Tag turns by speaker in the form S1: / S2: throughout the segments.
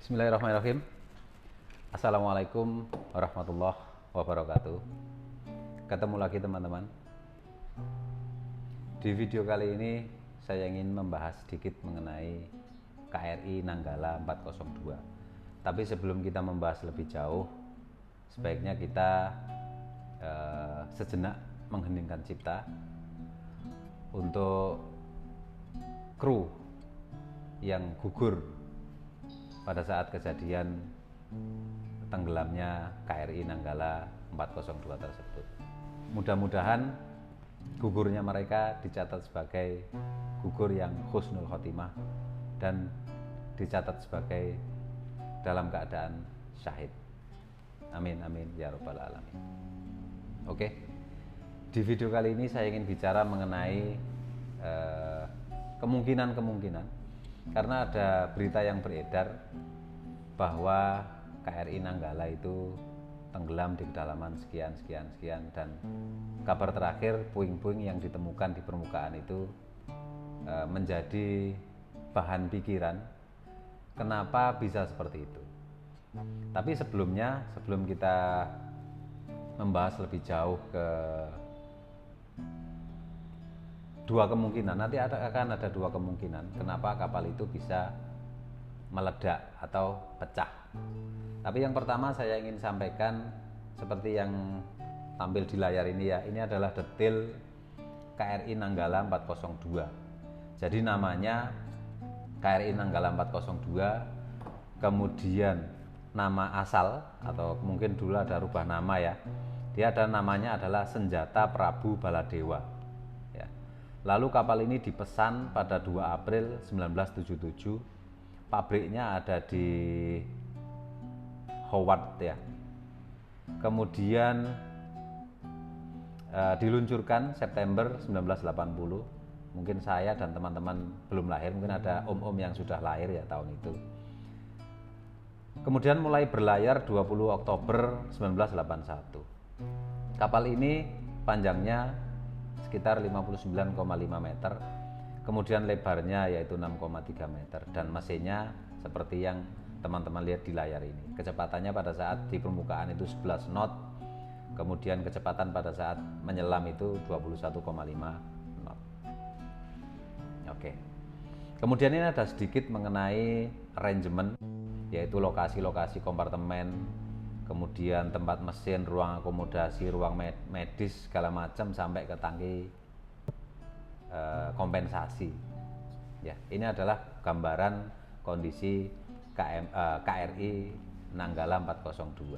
S1: Bismillahirrahmanirrahim. Assalamualaikum warahmatullahi wabarakatuh. Ketemu lagi teman-teman. Di video kali ini saya ingin membahas sedikit mengenai KRI Nanggala 402. Tapi sebelum kita membahas lebih jauh, sebaiknya kita sejenak mengheningkan cipta untuk kru yang gugur pada saat kejadian tenggelamnya KRI Nanggala 402 tersebut. Mudah-mudahan gugurnya mereka dicatat sebagai gugur yang husnul khotimah dan dicatat sebagai dalam keadaan syahid. Amin amin ya rabbal alamin. Oke, di video kali ini saya ingin bicara mengenai kemungkinan karena ada berita yang beredar bahwa KRI Nanggala itu tenggelam di kedalaman sekian dan kabar terakhir puing-puing yang ditemukan di permukaan itu menjadi bahan pikiran kenapa bisa seperti itu. Tapi sebelum kita membahas lebih jauh ke dua kemungkinan, nanti akan ada dua kemungkinan kenapa kapal itu bisa meledak atau pecah. Tapi yang pertama saya ingin sampaikan seperti yang tampil di layar ini ya, ini adalah detail KRI Nanggala 402. Jadi namanya KRI Nanggala 402, kemudian nama asal atau mungkin dulu ada rubah nama ya, dia ada namanya adalah Senjata Prabu Baladewa ya. Lalu kapal ini dipesan pada 2 April 1977. Pabriknya ada di Howard ya. Kemudian diluncurkan September 1980. Mungkin saya dan teman-teman belum lahir, mungkin ada om-om yang sudah lahir ya tahun itu. Kemudian mulai berlayar 20 Oktober 1981. Kapal ini panjangnya sekitar 59,5 meter, kemudian lebarnya yaitu 6,3 meter, dan mesinnya seperti yang teman-teman lihat di layar ini. Kecepatannya pada saat di permukaan itu 11 knot, kemudian kecepatan pada saat menyelam itu 21,5 knot. Oke. Kemudian ini ada sedikit mengenai arrangement, yaitu lokasi-lokasi kompartemen, kemudian tempat mesin, ruang akomodasi, ruang medis segala macam sampai ke tangki kompensasi. Ya, ini adalah gambaran kondisi KRI Nanggala 402.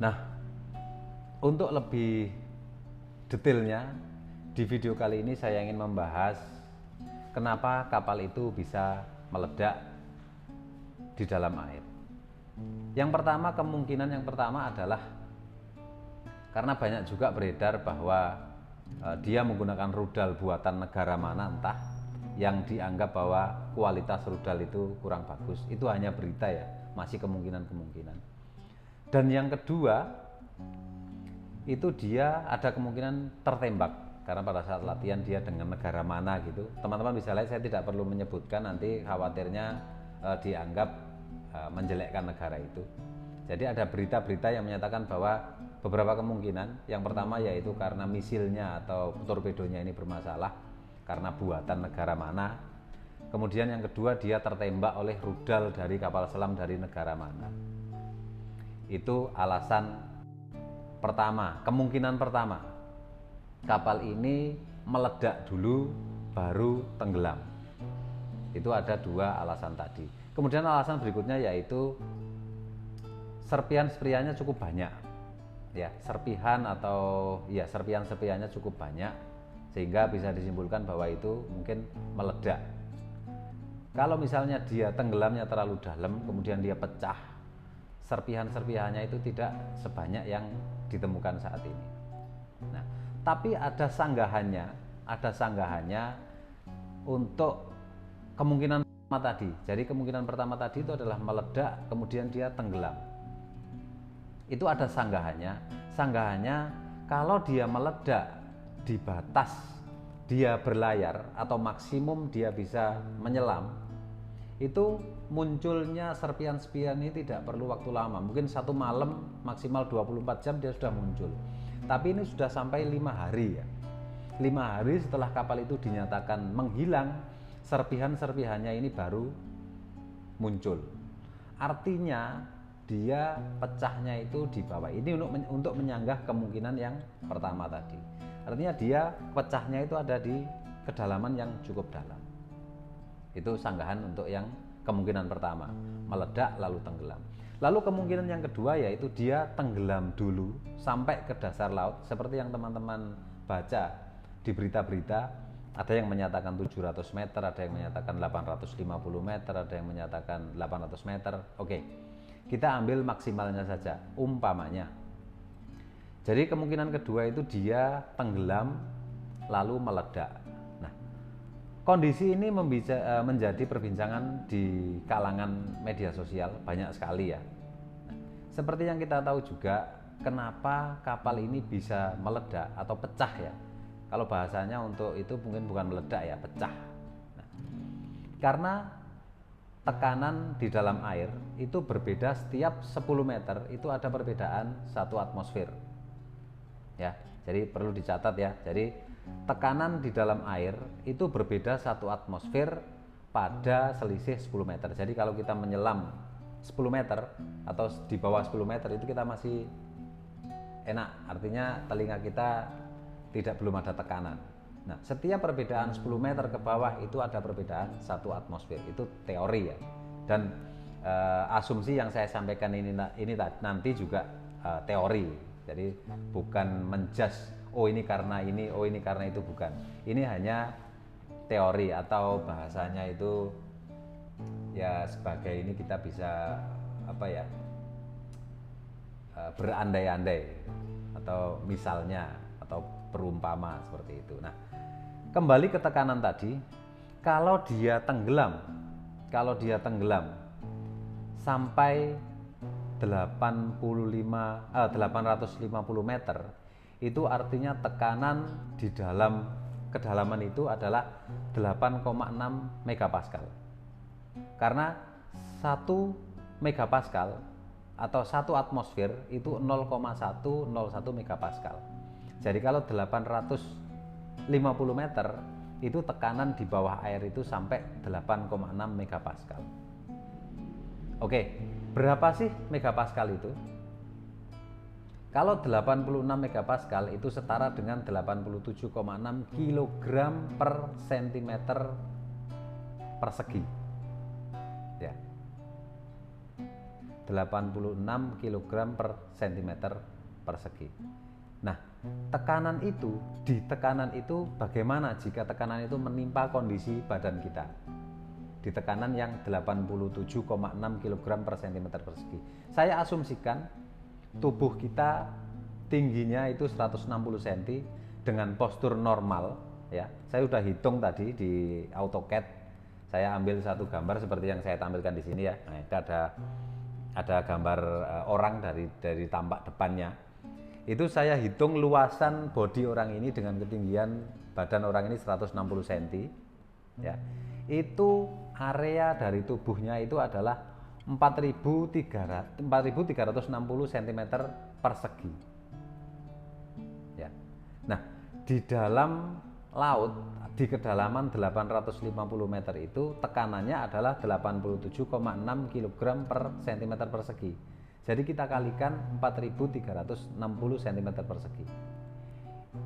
S1: Nah, untuk lebih detailnya di video kali ini saya ingin membahas kenapa kapal itu bisa meledak di dalam air. Yang pertama, kemungkinan yang pertama adalah karena banyak juga beredar bahwa dia menggunakan rudal buatan negara mana entah, yang dianggap bahwa kualitas rudal itu kurang bagus. Itu hanya berita ya, masih kemungkinan. Dan yang kedua, itu dia ada kemungkinan tertembak karena pada saat latihan dia dengan negara mana gitu. Teman-teman bisa lihat, saya tidak perlu menyebutkan, nanti khawatirnya dianggap menjelekkan negara itu. Jadi ada berita-berita yang menyatakan bahwa beberapa kemungkinan. Yang pertama yaitu karena misilnya atau torpedonya ini bermasalah karena buatan negara mana. Kemudian yang kedua, dia tertembak oleh rudal dari kapal selam dari negara mana. Itu alasan pertama, kemungkinan pertama. Kapal ini meledak dulu baru tenggelam. Itu ada dua alasan tadi. Kemudian alasan berikutnya yaitu serpihan-serpihannya cukup banyak. Ya, serpihan-serpihannya cukup banyak sehingga bisa disimpulkan bahwa itu mungkin meledak. Kalau misalnya dia tenggelamnya terlalu dalam kemudian dia pecah, serpihan-serpihannya itu tidak sebanyak yang ditemukan saat ini. Nah, tapi ada sanggahannya untuk kemungkinan pertama tadi. Jadi kemungkinan pertama tadi itu adalah meledak kemudian dia tenggelam. Itu ada sanggahannya. Sanggahannya kalau dia meledak di batas dia berlayar atau maksimum dia bisa menyelam, itu munculnya serpian-serpian ini tidak perlu waktu lama, mungkin 1 malam maksimal 24 jam dia sudah muncul. Tapi ini sudah sampai 5 hari ya. 5 hari setelah kapal itu dinyatakan menghilang, serpihan-serpihannya ini baru muncul. Artinya dia pecahnya itu di bawah. Ini untuk menyanggah kemungkinan yang pertama tadi. Artinya dia pecahnya itu ada di kedalaman yang cukup dalam. Itu sanggahan untuk yang kemungkinan pertama, meledak lalu tenggelam. Lalu kemungkinan yang kedua yaitu dia tenggelam dulu sampai ke dasar laut, seperti yang teman-teman baca di berita-berita. Ada yang menyatakan 700 meter, ada yang menyatakan 850 meter, ada yang menyatakan 800 meter. Oke, kita ambil maksimalnya saja, umpamanya. Jadi kemungkinan kedua itu dia tenggelam lalu meledak. Nah, kondisi ini menjadi perbincangan di kalangan media sosial banyak sekali ya. Nah, seperti yang kita tahu juga, kenapa kapal ini bisa meledak atau pecah ya. Kalau bahasanya untuk itu mungkin bukan meledak ya, pecah. Nah, karena tekanan di dalam air itu berbeda setiap 10 meter, itu ada perbedaan 1 atmosfer. Ya, jadi perlu dicatat ya. Jadi tekanan di dalam air itu berbeda 1 atmosfer pada selisih 10 meter. Jadi kalau kita menyelam 10 meter atau di bawah 10 meter itu kita masih enak, artinya telinga kita belum ada tekanan. Nah, setiap perbedaan 10 meter ke bawah itu ada perbedaan 1 atmosfer. Itu teori ya. Dan asumsi yang saya sampaikan ini nanti juga teori. Jadi bukan menjudge oh ini karena ini, oh ini karena itu, bukan. Ini hanya teori atau bahasanya itu ya sebagai ini kita bisa apa ya? Berandai-andai atau misalnya atau perumpama seperti itu. Nah, kembali ke tekanan tadi, kalau dia tenggelam sampai 850 meter, itu artinya tekanan di dalam kedalaman itu adalah 8,6 megapascal. Karena 1 megapascal atau 1 atmosfer itu 0,101 megapascal. Jadi kalau 850 meter itu tekanan di bawah air itu sampai 8,6 megapascal. Oke, berapa sih megapascal itu? Kalau 86 megapascal itu setara dengan 87,6 kg per cm persegi. Ya. 86 kg per cm persegi. Nah, di tekanan itu bagaimana jika tekanan itu menimpa kondisi badan kita? Di tekanan yang 87,6 kg per cm persegi. Saya asumsikan tubuh kita tingginya itu 160 cm dengan postur normal ya. Saya sudah hitung tadi di AutoCAD. Saya ambil satu gambar seperti yang saya tampilkan di sini ya. Nah, itu ada gambar orang dari tampak depannya. Itu saya hitung luasan bodi orang ini dengan ketinggian badan orang ini 160 cm ya. Itu area dari tubuhnya itu adalah 4.360 cm persegi ya. Nah, di dalam laut di kedalaman 850 meter itu tekanannya adalah 87,6 kg per cm persegi. Jadi kita kalikan 4.360 cm persegi.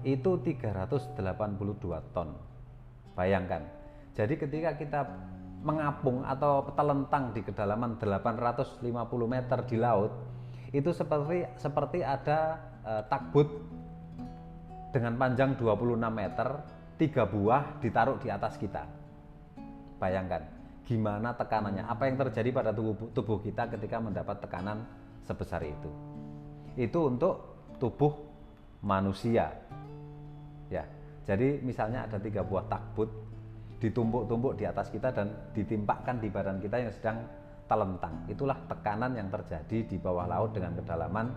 S1: Itu 382 ton. Bayangkan. Jadi ketika kita mengapung atau telentang di kedalaman 850 meter di laut, itu seperti ada takbut dengan panjang 26 meter, 3 buah ditaruh di atas kita. Bayangkan gimana tekanannya, apa yang terjadi pada tubuh kita ketika mendapat tekanan sebesar itu. Itu untuk tubuh manusia ya. Jadi misalnya ada 3 buah takbut ditumpuk-tumpuk di atas kita dan ditimpakan di badan kita yang sedang telentang. Itulah tekanan yang terjadi di bawah laut dengan kedalaman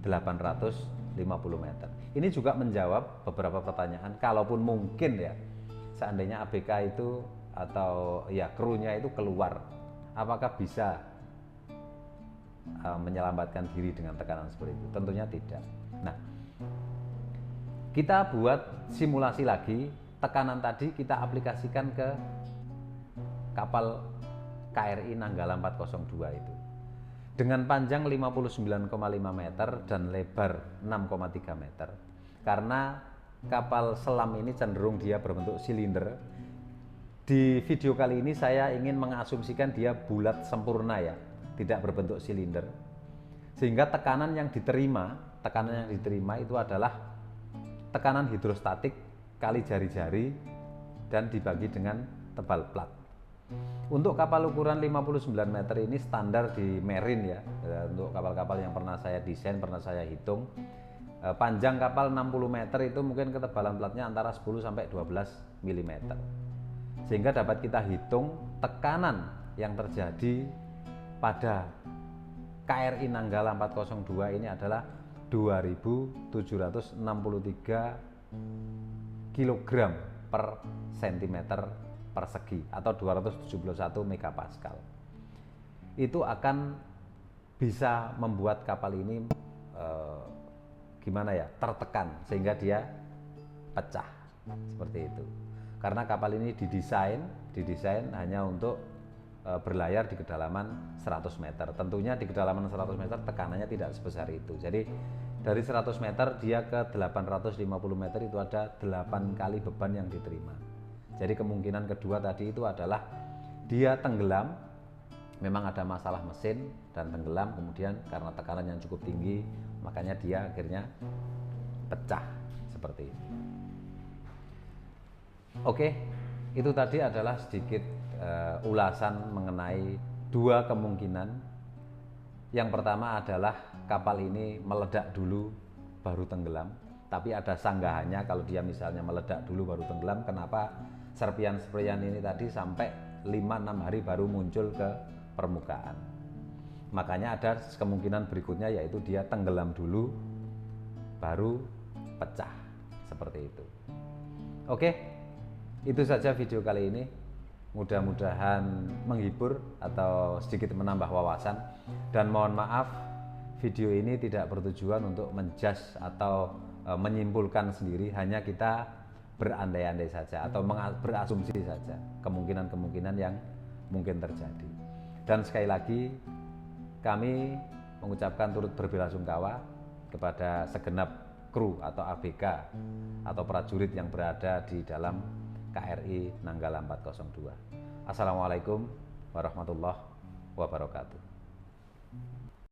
S1: 850 meter. Ini juga menjawab beberapa pertanyaan. Kalaupun mungkin ya, seandainya ABK itu atau ya krunya itu keluar Apakah bisa menyelamatkan diri dengan tekanan seperti itu? Tentunya tidak. Nah, kita buat simulasi lagi, tekanan tadi kita aplikasikan ke kapal KRI Nanggala 402 itu. Dengan panjang 59,5 meter dan lebar 6,3 meter. Karena kapal selam ini cenderung dia berbentuk silinder. Di video kali ini saya ingin mengasumsikan dia bulat sempurna ya, tidak berbentuk silinder. Sehingga tekanan yang diterima itu adalah tekanan hidrostatik kali jari-jari dan dibagi dengan tebal plat. Untuk kapal ukuran 59 meter ini standar di Marine ya. Untuk kapal-kapal yang pernah saya desain, pernah saya hitung, panjang kapal 60 meter itu mungkin ketebalan platnya antara 10 sampai 12 mm. Sehingga dapat kita hitung tekanan yang terjadi pada KRI Nanggala 402 ini adalah 2763 kg per cm persegi atau 271 megapascal. Itu akan bisa membuat kapal ini tertekan sehingga dia pecah seperti itu. Karena kapal ini didesain hanya untuk berlayar di kedalaman 100 meter. Tentunya di kedalaman 100 meter tekanannya tidak sebesar itu. Jadi dari 100 meter dia ke 850 meter itu ada 8 kali beban yang diterima. Jadi kemungkinan kedua tadi itu adalah dia tenggelam, memang ada masalah mesin dan tenggelam, kemudian karena tekanan yang cukup tinggi makanya dia akhirnya pecah seperti itu. Oke, itu tadi adalah sedikit ulasan mengenai dua kemungkinan. Yang pertama adalah kapal ini meledak dulu baru tenggelam, tapi ada sanggahannya kalau dia misalnya meledak dulu baru tenggelam, kenapa serpian-serpian ini tadi sampai 5-6 hari baru muncul ke permukaan. Makanya ada kemungkinan berikutnya, yaitu dia tenggelam dulu baru pecah seperti itu. Oke, itu saja video kali ini. Mudah-mudahan menghibur atau sedikit menambah wawasan. Dan mohon maaf, video ini tidak bertujuan untuk menjudge atau menyimpulkan sendiri, hanya kita berandai-andai saja atau berasumsi saja kemungkinan-kemungkinan yang mungkin terjadi. Dan sekali lagi kami mengucapkan turut berbelasungkawa kepada segenap kru atau ABK atau prajurit yang berada di dalam KRI Nanggala 402. Assalamualaikum warahmatullahi wabarakatuh.